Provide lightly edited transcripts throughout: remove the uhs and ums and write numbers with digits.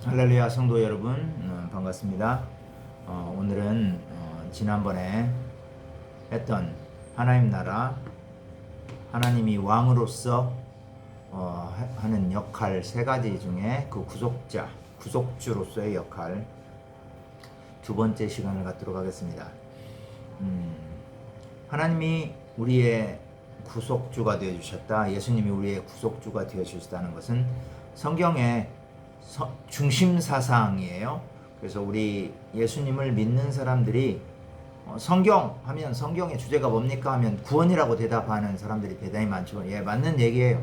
할렐루야 성도 여러분, 반갑습니다. 오늘은 지난번에 했던 하나님 나라, 하나님이 왕으로서 하는 역할 세 가지 중에 그 구속주로서의 역할 두 번째 시간을 갖도록 하겠습니다. 하나님이 우리의 구속주가 되어주셨다, 예수님이 우리의 구속주가 되어주셨다는 것은 성경의 중심 사상이에요. 그래서 우리 예수님을 믿는 사람들이 성경 하면 성경의 주제가 뭡니까 하면 구원이라고 대답하는 사람들이 대단히 많죠. 예, 맞는 얘기예요.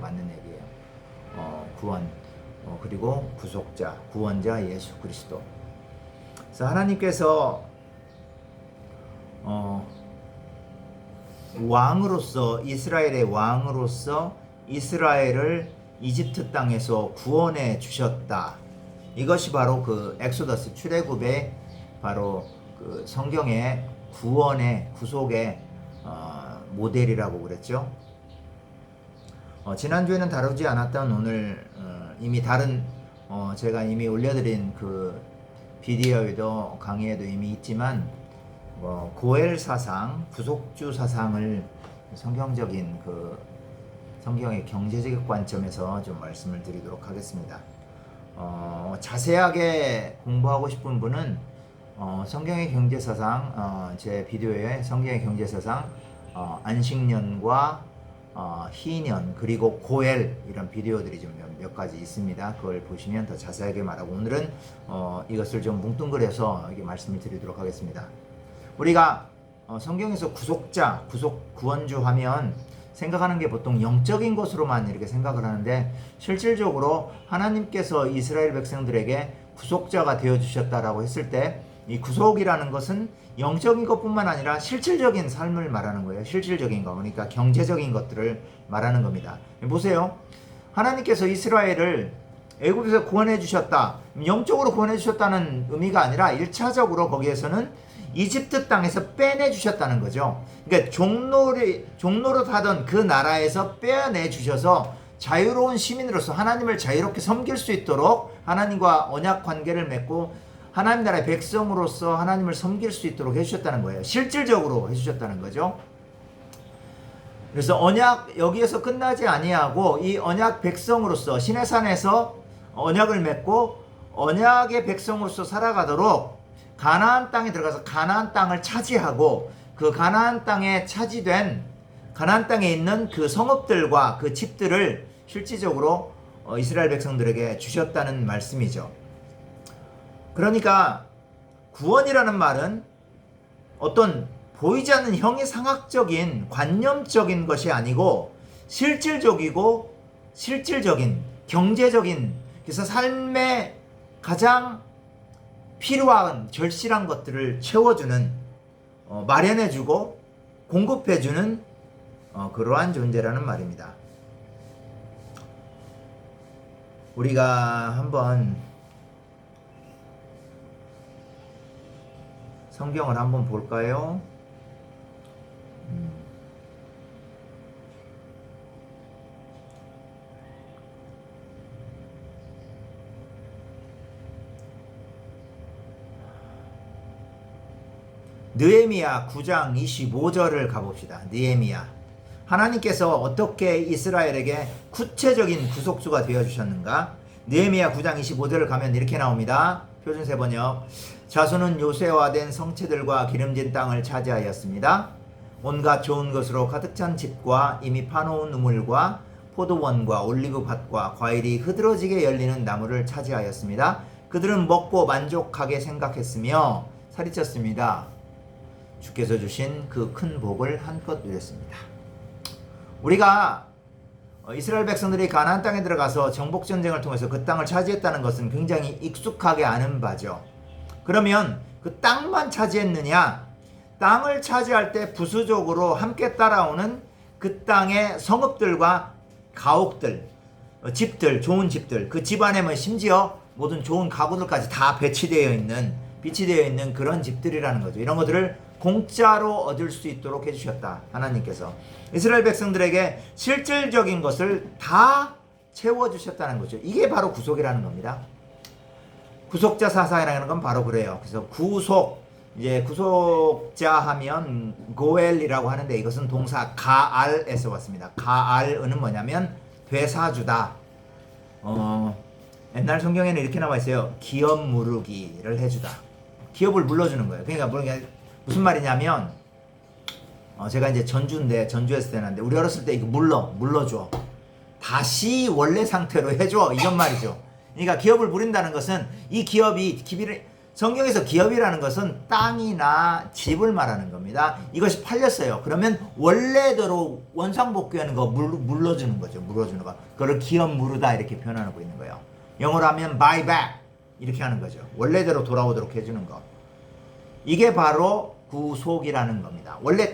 구원, 그리고 구속자, 구원자 예수 그리스도. 그래서 하나님께서 왕으로서, 이스라엘의 왕으로서 이스라엘을 이집트 땅에서 구원해 주셨다. 이것이 바로 그 엑소더스 출애굽의 바로 그 성경의 구원의 구속의 모델이라고 그랬죠. 지난주에는 다루지 않았던 오늘 이미 다른 제가 이미 올려드린 그 비디오에도 강의에도 이미 있지만 고엘 사상, 구속주 사상을 성경적인 그 성경의 경제적 관점에서 좀 말씀을 드리도록 하겠습니다. 자세하게 공부하고 싶은 분은 성경의 경제사상, 제 비디오에 성경의 경제사상, 안식년과 희년 그리고 고엘 이런 비디오들이 좀 몇 가지 있습니다. 그걸 보시면 더 자세하게 말하고, 오늘은 이것을 좀 뭉뚱그려서 이렇게 말씀을 드리도록 하겠습니다. 우리가 성경에서 구속자, 구원주 하면 생각하는 게 보통 영적인 것으로만 이렇게 생각을 하는데, 실질적으로 하나님께서 이스라엘 백성들에게 구속자가 되어주셨다라고 했을 때 이 구속이라는 것은 영적인 것뿐만 아니라 실질적인 삶을 말하는 거예요. 실질적인 거, 그러니까 경제적인 것들을 말하는 겁니다. 보세요. 하나님께서 이스라엘을 애굽에서 구원해 주셨다. 영적으로 구원해 주셨다는 의미가 아니라 1차적으로 거기에서는 이집트 땅에서 빼내 주셨다는 거죠. 그러니까 종노릇 하던 그 나라에서 빼내 주셔서 자유로운 시민으로서 하나님을 자유롭게 섬길 수 있도록 하나님과 언약 관계를 맺고 하나님 나라의 백성으로서 하나님을 섬길 수 있도록 해주셨다는 거예요. 실질적으로 해주셨다는 거죠. 그래서 언약 여기에서 끝나지 아니하고 이 언약 백성으로서 시내산에서 언약을 맺고 언약의 백성으로서 살아가도록 가나안 땅에 들어가서 가나안 땅을 차지하고, 그 가나안 땅에 차지된 가나안 땅에 있는 그 성읍들과 그 집들을 실질적으로 이스라엘 백성들에게 주셨다는 말씀이죠. 그러니까 구원이라는 말은 어떤 보이지 않는 형이상학적인 관념적인 것이 아니고 실질적이고 실질적인 경제적인, 그래서 삶의 가장 필요한 절실한 것들을 채워주는, 마련해주고 공급해주는 그러한 존재라는 말입니다. 우리가 한번 성경을 한번 볼까요? 느헤미야 9장 25절을 가봅시다. 느헤미야. 하나님께서 어떻게 이스라엘에게 구체적인 구속주가 되어주셨는가? 느헤미야 9장 25절을 가면 이렇게 나옵니다. 표준세 번역. 자손은 요새화된 성체들과 기름진 땅을 차지하였습니다. 온갖 좋은 것으로 가득 찬 집과 이미 파놓은 우물과 포도원과 올리브밭과 과일이 흐드러지게 열리는 나무를 차지하였습니다. 그들은 먹고 만족하게 생각했으며 살이 쪘습니다. 주께서 주신 그 큰 복을 한껏 누렸습니다. 우리가 이스라엘 백성들이 가나안 땅에 들어가서 정복전쟁을 통해서 그 땅을 차지했다는 것은 굉장히 익숙하게 아는 바죠. 그러면 그 땅만 차지했느냐? 땅을 차지할 때 부수적으로 함께 따라오는 그 땅의 성읍들과 가옥들, 집들, 좋은 집들, 그 집안에 뭐 심지어 모든 좋은 가구들까지 다 비치되어 있는 그런 집들이라는 거죠. 이런 것들을 공짜로 얻을 수 있도록 해주셨다. 하나님께서 이스라엘 백성들에게 실질적인 것을 다 채워주셨다는 거죠. 이게 바로 구속이라는 겁니다. 구속자 사상이라는 건 바로 그래요. 그래서 이제 구속자 하면 고엘이라고 하는데 이것은 동사 가알에서 왔습니다. 가알은 뭐냐면 되사주다. 옛날 성경에는 이렇게 나와 있어요. 기업 무르기를 해주다. 기업을 물러주는 거예요. 그러니까 무슨 말이냐면 제가 이제 전주에서 태어났는데 우리 어렸을 때 이거 물러줘. 다시 원래 상태로 해줘. 이런 말이죠. 그러니까 기업을 부린다는 것은 이 성경에서 기업이라는 것은 땅이나 집을 말하는 겁니다. 이것이 팔렸어요. 그러면 원래대로 원상복귀하는 거 물러주는 거죠. 물어주는 거. 그걸 기업 무르다 이렇게 표현하고 있는 거예요. 영어로 하면 buy back 이렇게 하는 거죠. 원래대로 돌아오도록 해주는 거. 이게 바로 구속이라는 겁니다. 원래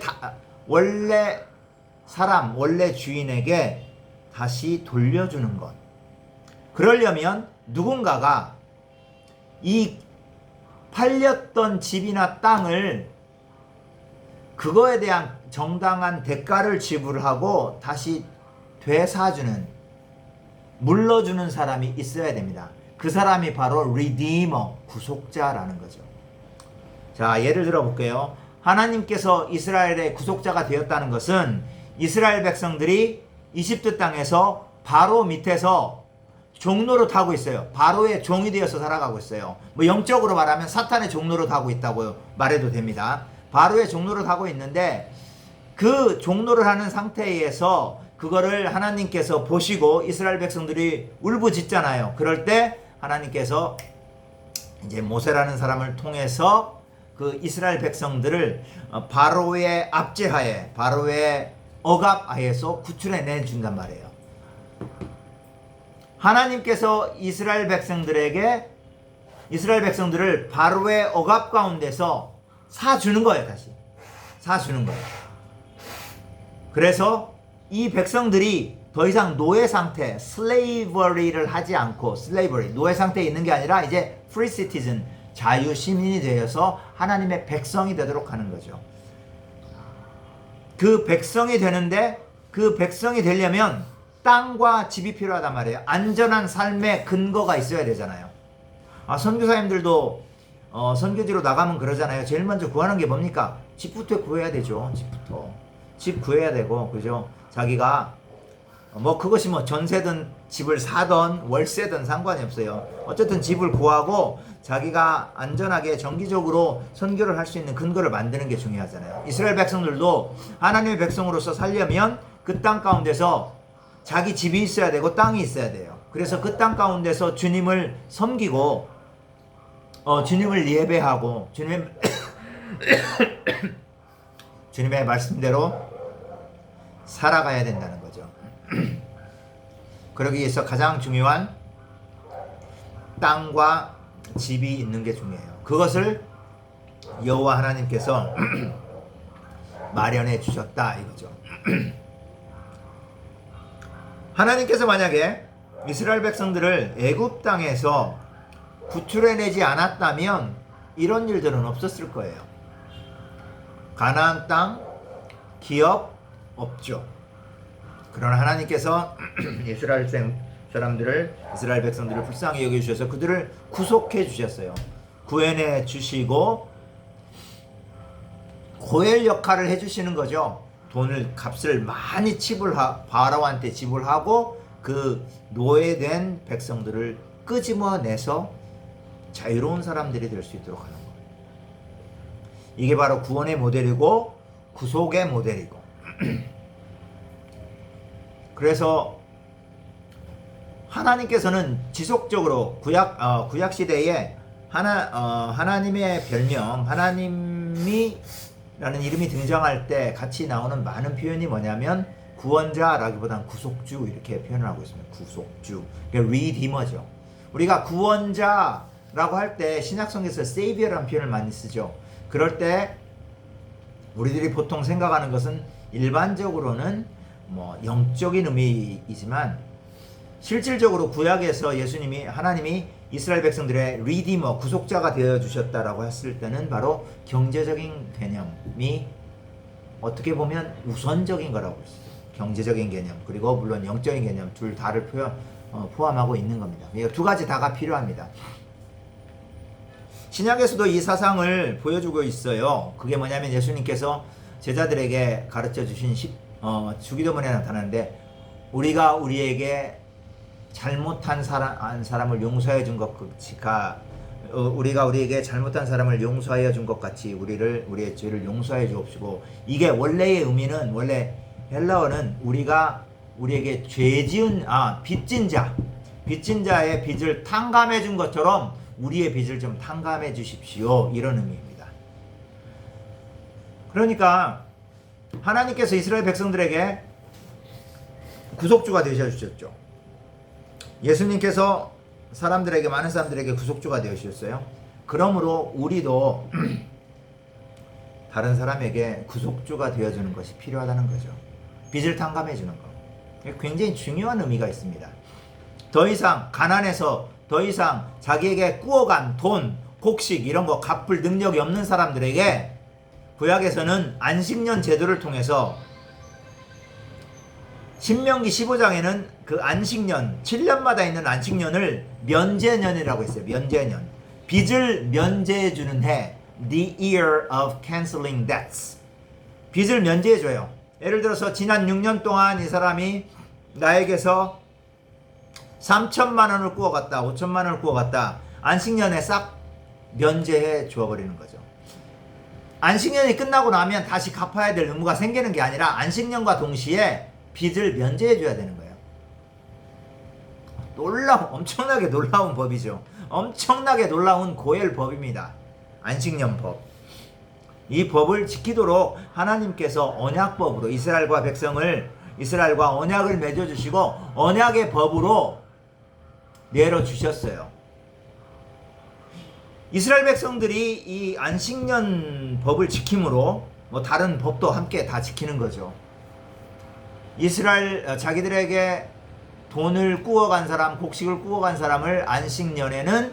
주인에게 다시 돌려주는 것. 그러려면 누군가가 이 팔렸던 집이나 땅을 그거에 대한 정당한 대가를 지불하고 다시 되사주는, 물러주는 사람이 있어야 됩니다. 그 사람이 바로 리디머, 구속자라는 거죠. 자, 예를 들어 볼게요. 하나님께서 이스라엘의 구속자가 되었다는 것은 이스라엘 백성들이 이집트 땅에서 바로 밑에서 종로로 타고 있어요. 바로의 종이 되어서 살아가고 있어요. 뭐 영적으로 말하면 사탄의 종로로 타고 있다고 말해도 됩니다. 바로의 종로를 타고 있는데 그 종로를 하는 상태에서 그거를 하나님께서 보시고 이스라엘 백성들이 울부짖잖아요. 그럴 때 하나님께서 이제 모세라는 사람을 통해서 그 이스라엘 백성들을 바로의 압제하에, 바로의 억압하에서 구출해내 준단 말이에요. 하나님께서 이스라엘 백성들을 바로의 억압 가운데서 사주는 거예요. 다시 사주는 거예요. 그래서 이 백성들이 더 이상 노예 상태, slavery를 하지 않고, 노예 상태에 있는 게 아니라 이제 free citizen, 자유 시민이 되어서 하나님의 백성이 되도록 하는 거죠. 그 백성이 되는데, 그 백성이 되려면 땅과 집이 필요하단 말이에요. 안전한 삶의 근거가 있어야 되잖아요. 선교사님들도 선교지로 나가면 그러잖아요. 제일 먼저 구하는 게 뭡니까? 집부터 구해야 되죠. 집 구해야 되고, 그죠? 자기가 그것이 전세든 집을 사든 월세든 상관이 없어요. 어쨌든 집을 구하고 자기가 안전하게 정기적으로 선교를 할 수 있는 근거를 만드는 게 중요하잖아요. 이스라엘 백성들도 하나님의 백성으로서 살려면 그 땅 가운데서 자기 집이 있어야 되고 땅이 있어야 돼요. 그래서 그 땅 가운데서 주님을 섬기고 주님을 예배하고 주님의 말씀대로 살아가야 된다는 거죠. 그러기 위해서 가장 중요한 땅과 집이 있는 게 중요해요. 그것을 여호와 하나님께서 마련해 주셨다 이거죠. 하나님께서 만약에 이스라엘 백성들을 애굽 땅에서 구출해내지 않았다면 이런 일들은 없었을 거예요. 가나안 땅, 기업 없죠. 그러나 하나님께서 이스라엘 백성들을 불쌍히 여겨주셔서 그들을 구속해 주셨어요. 구해내 주시고 고엘 역할을 해주시는 거죠. 값을 많이 바로한테 지불하고 그 노예된 백성들을 끄집어내서 자유로운 사람들이 될 수 있도록 하는 거예요. 이게 바로 구원의 모델이고 구속의 모델이고 그래서 하나님께서는 지속적으로 구약 시대에 하나님의 별명, 하나님이라는 이름이 등장할 때 같이 나오는 많은 표현이 뭐냐면 구원자라기보다는 구속주 이렇게 표현을 하고 있습니다. 구속주, 그러니까 리디머죠. 우리가 구원자라고 할 때 신약성경에서 세이비어라는 표현을 많이 쓰죠. 그럴 때 우리들이 보통 생각하는 것은 일반적으로는 영적인 의미이지만 실질적으로 구약에서 하나님이 이스라엘 백성들의 리디머, 구속자가 되어주셨다라고 했을 때는 바로 경제적인 개념이 어떻게 보면 우선적인 거라고 볼 수 있어요. 경제적인 개념, 그리고 물론 영적인 개념 둘 다를 포함하고 있는 겁니다. 두 가지 다가 필요합니다. 신약에서도 이 사상을 보여주고 있어요. 그게 뭐냐면 예수님께서 제자들에게 가르쳐 주신 주기도문에 나타나는데, 우리가 우리에게 잘못한 사람을 용서해 준 것 같이 우리가 우리에게 잘못한 사람을 용서하여 준 것 같이 우리의 죄를 용서해 주옵시고, 이게 원래의 의미는, 원래 헬라어는 우리가 우리에게 빚진 자의 빚을 탕감해 준 것처럼 우리의 빚을 좀 탕감해 주십시오, 이런 의미입니다. 그러니까 하나님께서 이스라엘 백성들에게 구속주가 되셔 주셨죠. 예수님께서 많은 사람들에게 구속주가 되어 주셨어요. 그러므로 우리도 다른 사람에게 구속주가 되어주는 것이 필요하다는 거죠. 빚을 탕감해 주는 것. 굉장히 중요한 의미가 있습니다. 더 이상 가난해서 더 이상 자기에게 꾸어간 돈, 곡식 이런 거 갚을 능력이 없는 사람들에게 구약에서는 안식년 제도를 통해서, 신명기 15장에는 그 안식년, 7년마다 있는 안식년을 면제년이라고 했어요. 면제년. 빚을 면제해 주는 해. The year of canceling debts. 빚을 면제해 줘요. 예를 들어서 지난 6년 동안 이 사람이 나에게서 3천만 원을 꾸어갔다, 5천만 원을 꾸어갔다. 안식년에 싹 면제해 주어버리는 거죠. 안식년이 끝나고 나면 다시 갚아야 될 의무가 생기는 게 아니라 안식년과 동시에 빚을 면제해 줘야 되는 거예요. 엄청나게 놀라운 법이죠. 엄청나게 놀라운 고엘 법입니다. 안식년법. 이 법을 지키도록 하나님께서 언약법으로 이스라엘과 언약을 맺어주시고 언약의 법으로 내려주셨어요. 이스라엘 백성들이 이 안식년 법을 지킴으로 다른 법도 함께 다 지키는 거죠. 자기들에게 돈을 꾸어간 사람, 곡식을 꾸어간 사람을 안식년에는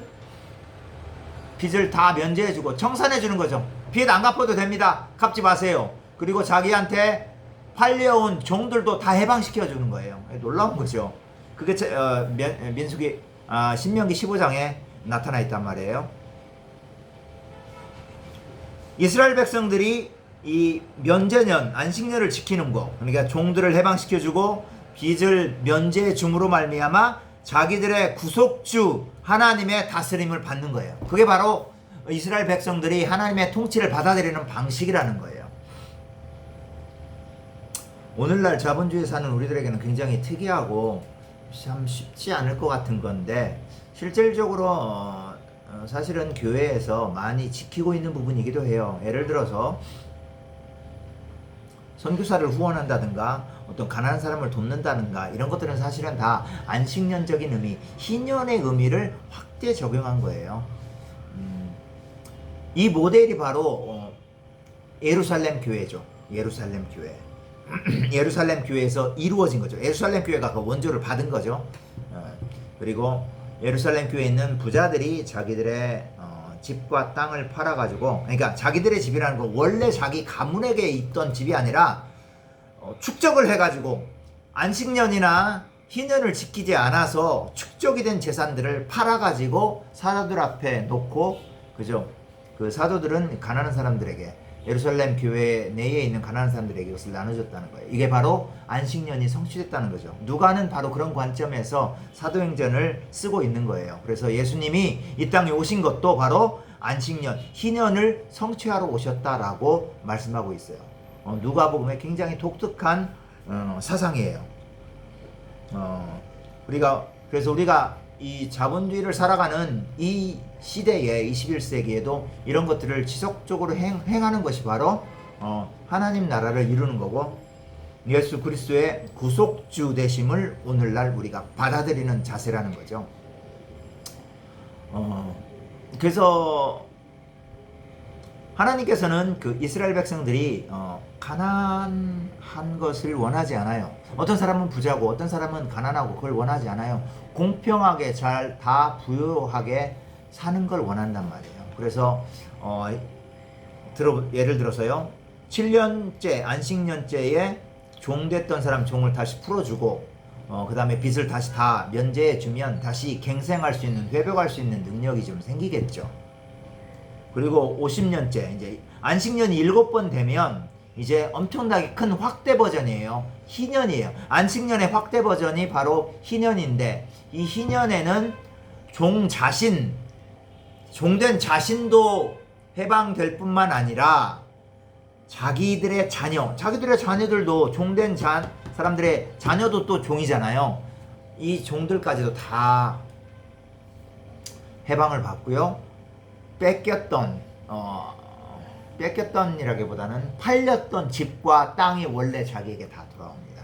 빚을 다 면제해주고 청산해주는 거죠. 빚 안 갚아도 됩니다. 갚지 마세요. 그리고 자기한테 팔려온 종들도 다 해방시켜주는 거예요. 놀라운 거죠. 그게 신명기 15장에 나타나 있단 말이에요. 이스라엘 백성들이 이 면제년, 안식년을 지키는 거, 그러니까 종들을 해방시켜주고 빚을 면제해 줌으로 말미암아 자기들의 구속주 하나님의 다스림을 받는 거예요. 그게 바로 이스라엘 백성들이 하나님의 통치를 받아들이는 방식이라는 거예요. 오늘날 자본주의에 사는 우리들에게는 굉장히 특이하고 참 쉽지 않을 것 같은 건데, 실질적으로 사실은 교회에서 많이 지키고 있는 부분이기도 해요. 예를 들어서 선교사를 후원한다든가 어떤 가난한 사람을 돕는다든가 이런 것들은 사실은 다 안식년적인 의미, 희년의 의미를 확대 적용한 거예요. 이 모델이 바로 예루살렘 교회죠. 예루살렘 교회. 예루살렘 교회에서 이루어진 거죠. 예루살렘 교회가 그 원조를 받은 거죠. 그리고 예루살렘 교회에 있는 부자들이 자기들의 집과 땅을 팔아가지고, 그러니까 자기들의 집이라는 건 원래 자기 가문에게 있던 집이 아니라 축적을 해가지고 안식년이나 희년을 지키지 않아서 축적이 된 재산들을 팔아가지고 사도들 앞에 놓고, 그죠? 그 사도들은 가난한 사람들에게, 예루살렘 교회 내에 있는 가난한 사람들에게 이것을 나눠줬다는 거예요. 이게 바로 안식년이 성취됐다는 거죠. 누가는 바로 그런 관점에서 사도행전을 쓰고 있는 거예요. 그래서 예수님이 이 땅에 오신 것도 바로 안식년, 희년을 성취하러 오셨다라고 말씀하고 있어요. 누가복음의 굉장히 독특한 사상이에요. 그래서 우리가 이 자본주의를 살아가는 이 시대에, 21세기에도 이런 것들을 지속적으로 행하는 것이 바로 하나님 나라를 이루는 거고, 예수 그리스도의 구속주 되심을 오늘날 우리가 받아들이는 자세라는 거죠. 그래서 하나님께서는 그 이스라엘 백성들이 가난한 것을 원하지 않아요. 어떤 사람은 부자고 어떤 사람은 가난하고 그걸 원하지 않아요. 공평하게 잘 다 부유하게 사는 걸 원한단 말이에요. 그래서 예를 들어서요, 7년째 안식년째에 종됐던 사람 종을 다시 풀어주고, 그 다음에 빚을 다시 다 면제해주면 다시 갱생할 수 있는, 회복할 수 있는 능력이 좀 생기겠죠. 그리고 50년째 이제 안식년이 7번 되면 이제 엄청나게 큰 확대 버전이에요. 희년이에요. 안식년의 확대 버전이 바로 희년인데, 이 희년에는 종된 자신도 해방될 뿐만 아니라 자기들의 자녀들도 종된 사람들의 자녀도 또 종이잖아요. 이 종들까지도 다 해방을 받고요. 뺏겼던이라기보다는 팔렸던 집과 땅이 원래 자기에게 다 돌아옵니다.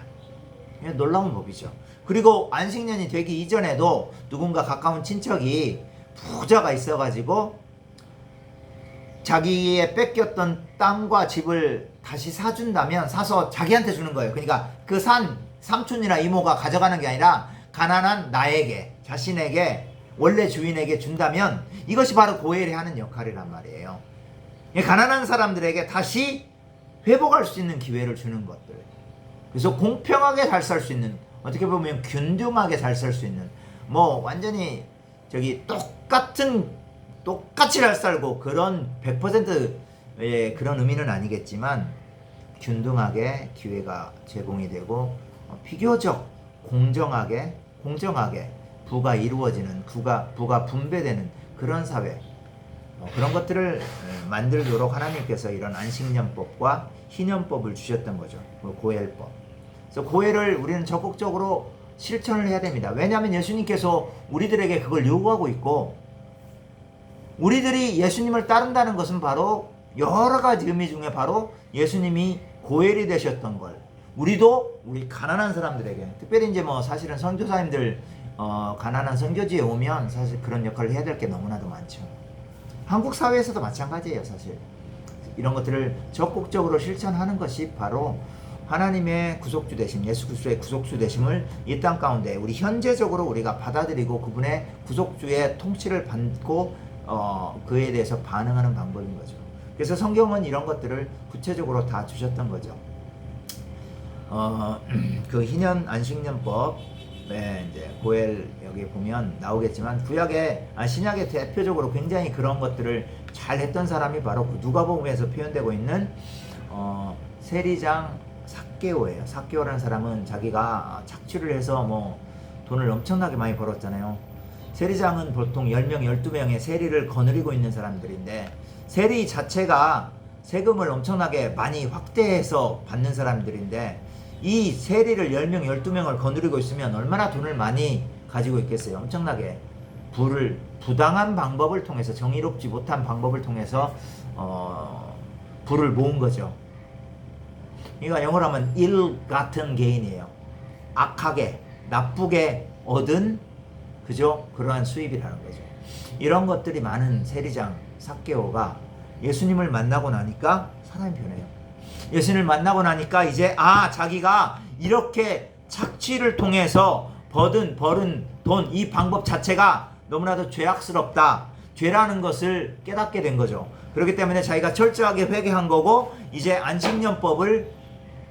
놀라운 법이죠. 그리고 안식년이 되기 이전에도 누군가 가까운 친척이 부자가 있어가지고 자기의 뺏겼던 땅과 집을 다시 사서 자기한테 주는 거예요. 그러니까 그 삼촌이나 이모가 가져가는 게 아니라 가난한 나에게, 자신에게, 원래 주인에게 준다면 이것이 바로 고엘이 하는 역할이란 말이에요. 가난한 사람들에게 다시 회복할 수 있는 기회를 주는 것들. 그래서 공평하게 잘 살 수 있는, 어떻게 보면 균등하게 잘 살 수 있는, 완전히 똑같이 잘 살고 그런 100%의 그런 의미는 아니겠지만 균등하게 기회가 제공이 되고 비교적 공정하게 부가 이루어지는, 부가 분배되는 그런 사회, 그런 것들을 만들도록 하나님께서 이런 안식년법과 희년법을 주셨던 거죠. 고엘법. 그래서 고엘을 우리는 적극적으로 실천을 해야 됩니다. 왜냐하면 예수님께서 우리들에게 그걸 요구하고 있고, 우리들이 예수님을 따른다는 것은 바로 여러 가지 의미 중에 바로 예수님이 고엘이 되셨던 걸, 우리 가난한 사람들에게, 특별히 이제 사실은 선교사님들 가난한 선교지에 오면 사실 그런 역할을 해야 될 게 너무나도 많죠. 한국 사회에서도 마찬가지예요. 사실 이런 것들을 적극적으로 실천하는 것이 바로 하나님의 구속주 되심, 예수 그리스도의 구속주 되심을 이 땅 가운데 우리 현재적으로 우리가 받아들이고 그분의 구속주의 통치를 받고 그에 대해서 반응하는 방법인 거죠. 그래서 성경은 이런 것들을 구체적으로 다 주셨던 거죠. 그 희년 안식년법, 이제 고엘 여기 보면 나오겠지만 신약에 대표적으로 굉장히 그런 것들을 잘 했던 사람이 바로 누가복음에서 표현되고 있는 세리장 삭개오예요. 삭개오라는 사람은 자기가 착취를 해서 돈을 엄청나게 많이 벌었잖아요. 세리장은 보통 10명, 12명의 세리를 거느리고 있는 사람들인데, 세리 자체가 세금을 엄청나게 많이 확대해서 받는 사람들인데, 이 세리를 10명, 12명을 거느리고 있으면 얼마나 돈을 많이 가지고 있겠어요. 엄청나게 부당한 방법을 통해서, 정의롭지 못한 방법을 통해서 부를 모은 거죠. 그러니까 영어로 하면 일 같은 개인이에요. 악하게, 나쁘게 얻은 그러한 수입이라는 거죠. 이런 것들이 많은 세리장 삭개오가 예수님을 만나고 나니까 사람이 변해요. 예수님을 만나고 나니까 이제 자기가 이렇게 착취를 통해서 벌은 돈, 이 방법 자체가 너무나도 죄악스럽다, 죄라는 것을 깨닫게 된 거죠. 그렇기 때문에 자기가 철저하게 회개한 거고, 이제 안식년법을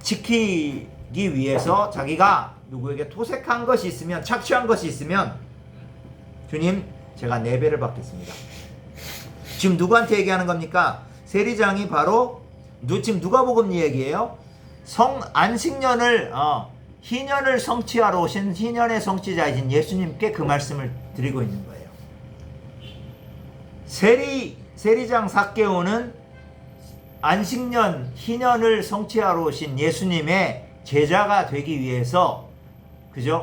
지키기 위해서 자기가 누구에게 토색한 것이 있으면, 착취한 것이 있으면 주님, 제가 4배를 받겠습니다. 지금 누구한테 얘기하는 겁니까? 세리장이 바로 지금 누가복음 얘기예요. 안식년을 희년을 성취하러 오신 희년의 성취자이신 예수님께 그 말씀을 드리고 있는 거예요. 세리장 삭개오는 안식년 희년을 성취하러 오신 예수님의 제자가 되기 위해서,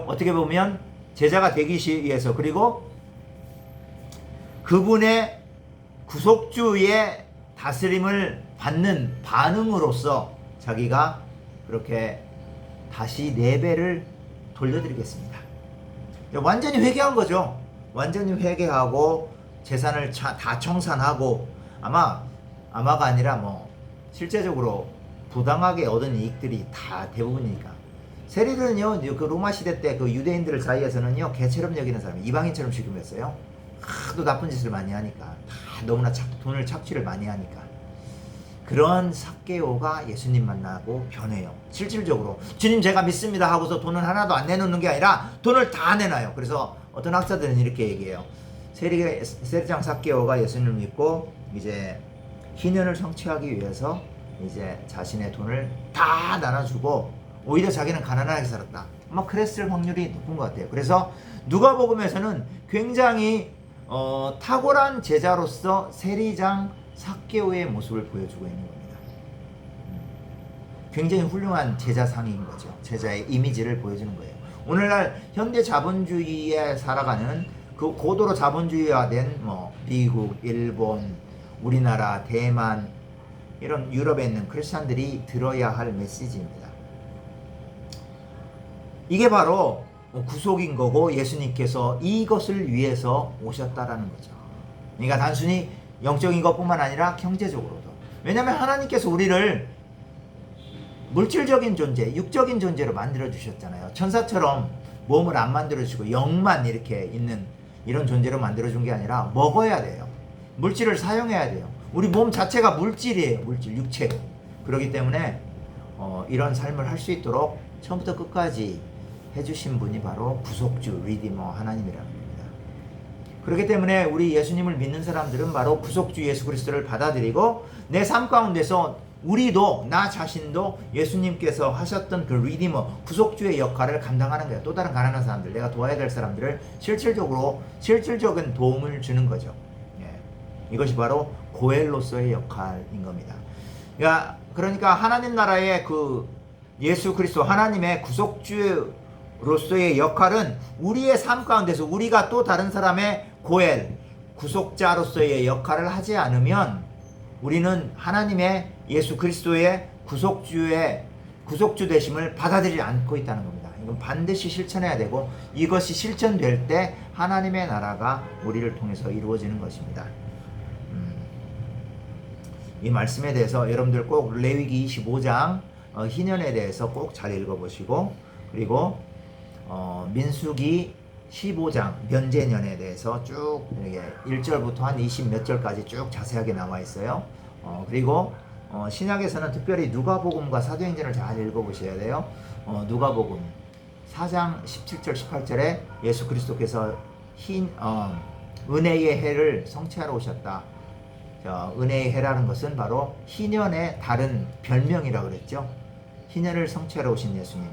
어떻게 보면 제자가 되기 위해서, 그리고 그분의 구속주의 다스림을 받는 반응으로서 자기가 그렇게 다시 4배를 돌려드리겠습니다. 완전히 회개한 거죠. 완전히 회개하고 재산을 다 청산하고, 아마가 아니라 실제적으로 부당하게 얻은 이익들이 다 대부분이니까. 세리들은요, 그 로마 시대 때 그 유대인들 사이에서는요, 개처럼 여기는 사람이, 이방인처럼 취급했어요. 하도 나쁜 짓을 많이 하니까, 다 너무나 돈을 착취를 많이 하니까. 그런 삭개오가 예수님 만나고 변해요. 실질적으로 주님 제가 믿습니다 하고서 돈을 하나도 안 내놓는 게 아니라 돈을 다 내놔요. 그래서 어떤 학자들은 이렇게 얘기해요. 세리장 삭개오가 예수님을 믿고 이제 희년을 성취하기 위해서 이제 자신의 돈을 다 나눠주고 오히려 자기는 가난하게 살았다. 아마 그랬을 확률이 높은 것 같아요. 그래서 누가복음에서는 굉장히 탁월한 제자로서 세리장 삭개오의 모습을 보여주고 있는 겁니다. 굉장히 훌륭한 제자상인 거죠. 제자의 이미지를 보여주는 거예요. 오늘날 현대 자본주의에 살아가는 그 고도로 자본주의화된 미국, 일본, 우리나라, 대만 이런 유럽에 있는 크리스찬들이 들어야 할 메시지입니다. 이게 바로 구속인 거고 예수님께서 이것을 위해서 오셨다라는 거죠. 그러니까 단순히 영적인 것뿐만 아니라 경제적으로도. 왜냐하면 하나님께서 우리를 물질적인 존재, 육적인 존재로 만들어 주셨잖아요. 천사처럼 몸을 안 만들어 주시고 영만 이렇게 있는 이런 존재로 만들어 준 게 아니라 먹어야 돼요. 물질을 사용해야 돼요. 우리 몸 자체가 물질이에요. 물질, 육체. 그렇기 때문에 이런 삶을 할 수 있도록 처음부터 끝까지 해주신 분이 바로 구속주, 리디머 하나님이라는 겁니다. 그렇기 때문에 우리 예수님을 믿는 사람들은 바로 구속주 예수 그리스도를 받아들이고 내 삶 가운데서 우리도 나 자신도 예수님께서 하셨던 그 리디머, 구속주의 역할을 감당하는 거예요. 또 다른 가난한 사람들, 내가 도와야 될 사람들을 실질적인 도움을 주는 거죠. 이것이 바로 고엘로서의 역할인 겁니다. 그러니까 하나님 나라의 그 예수 그리스도 하나님의 구속주로서의 역할은 우리의 삶 가운데서 우리가 또 다른 사람의 고엘, 구속자로서의 역할을 하지 않으면 우리는 하나님의 예수 그리스도의 구속주 되심을 받아들이지 않고 있다는 겁니다. 이건 반드시 실천해야 되고 이것이 실천될 때 하나님의 나라가 우리를 통해서 이루어지는 것입니다. 이 말씀에 대해서 여러분들 꼭 레위기 25장 희년에 대해서 꼭 잘 읽어보시고 그리고 민수기 15장 면제년에 대해서 쭉 이렇게 1절부터 한 20 몇 절까지 쭉 자세하게 나와 있어요. 그리고 신약에서는 특별히 누가복음과 사도행전을 잘 읽어보셔야 돼요. 누가복음 4장 17절 18절에 예수 그리스도께서 은혜의 해를 성취하러 오셨다. 은혜의 해라는 것은 바로 희년의 다른 별명이라고 그랬죠. 희년을 성취하러 오신 예수님.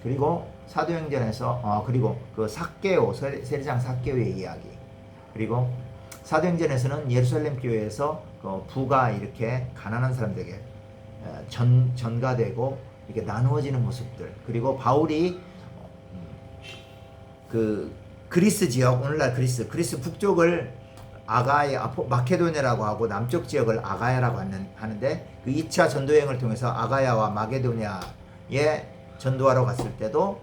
그리고 사도행전에서 그리고 그 삭개오 세리장 삭개오의 이야기. 그리고 사도행전에서는 예루살렘 교회에서 그 부가 이렇게 가난한 사람들에게 전가되고 이렇게 나누어지는 모습들. 그리고 바울이 그 그리스 지역 오늘날 그리스 북쪽을 마케도니아라고 하고 남쪽 지역을 아가야라고 하는데 그 2차 전도여행을 통해서 아가야와 마게도니아에 전도하러 갔을 때도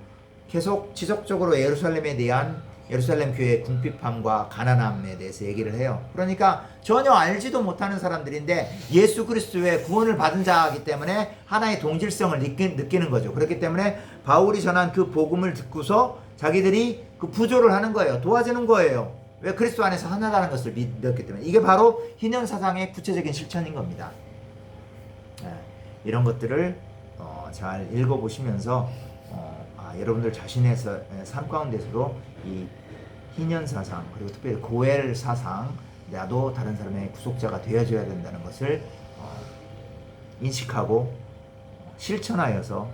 계속 지속적으로 예루살렘에 대한 예루살렘 교회의 궁핍함과 가난함에 대해서 얘기를 해요. 그러니까 전혀 알지도 못하는 사람들인데 예수 그리스도의 구원을 받은 자이기 때문에 하나의 동질성을 느끼는 거죠. 그렇기 때문에 바울이 전한 그 복음을 듣고서 자기들이 그 부조를 하는 거예요. 도와주는 거예요. 왜? 그리스도 안에서 하나라는 것을 믿었기 때문에. 이게 바로 희년 사상의 구체적인 실천인 겁니다. 이런 것들을 잘 읽어보시면서 여러분들 자신의 삶 가운데서도 이 희년 사상 그리고 특별히 고엘 사상 나도 다른 사람의 구속자가 되어줘야 된다는 것을 인식하고 실천하여서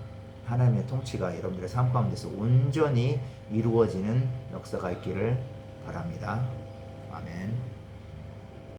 하나님의 통치가 여러분들의 삶 가운데서 온전히 이루어지는 역사가 있기를 바랍니다. 아멘.